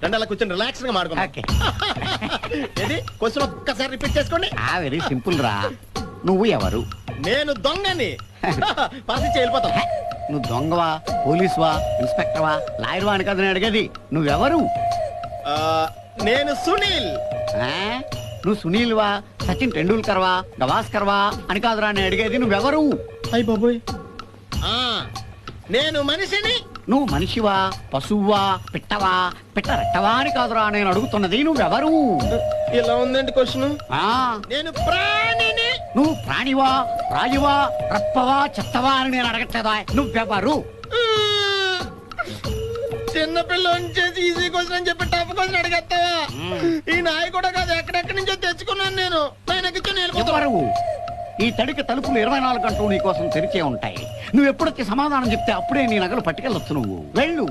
రెండు అలా కూర్చొని రిలాక్స్ గా మాడుకోండి. ఏది క్వశ్చన్ ఒక్కసారి రిపీట్ చేసుకోండి. వెరీ సింపుల్ రా. నువ్వు ఎవరు? నేను దొంగని. పరిస్థితి వెళ్ళిపోతాం. నువ్వు దొంగవా, పోలీసువా, ఇన్స్పెక్టర్వా, లాయర్వా అని కదా నేను అడిగేది. నువ్వెవరు? నేను సునీల్. నువ్వు సునీల్వా, సచిన్ టెండూల్కర్వా, గవాస్కర్వా అని కాదురా నేను అడిగేది. నువ్వెవరు? అయ్య బాబోయ్, నేను మనిషిని. నువ్వు మనిషివా, పశువువా, పిట్టవా, పిట్ట రెట్టవా అని కాదురా నేను అడుగుతున్నది. నువ్వెవరు? ఇలా ఉందండి క్వశ్చన్. నేను ప్రాణిని. నువ్వు ప్రాణివా, రాయువా, రప్పవా, చెత్తవా అని నేను అడగట్లేదా. నువ్వెవరు? చిన్నపిల్ల చేసి ఈజీ క్వశ్చన్ అని చెప్పి టఫ్ క్వశ్చన్ అడిగేస్తావా? ఈ నాయ కూడా కాదు, ఎక్కడెక్కడి నుంచో తెచ్చుకున్నాను నేను. ఎవరు? ఈ తడికి తలుపులు 24 గంటలు నీ కోసం తెరిచే ఉంటాయి. నువ్వు ఎప్పుడొచ్చి సమాధానం చెప్తే అప్పుడే నీ నగలు పట్టుకెళ్ళొచ్చు. నువ్వు వెళ్ళు.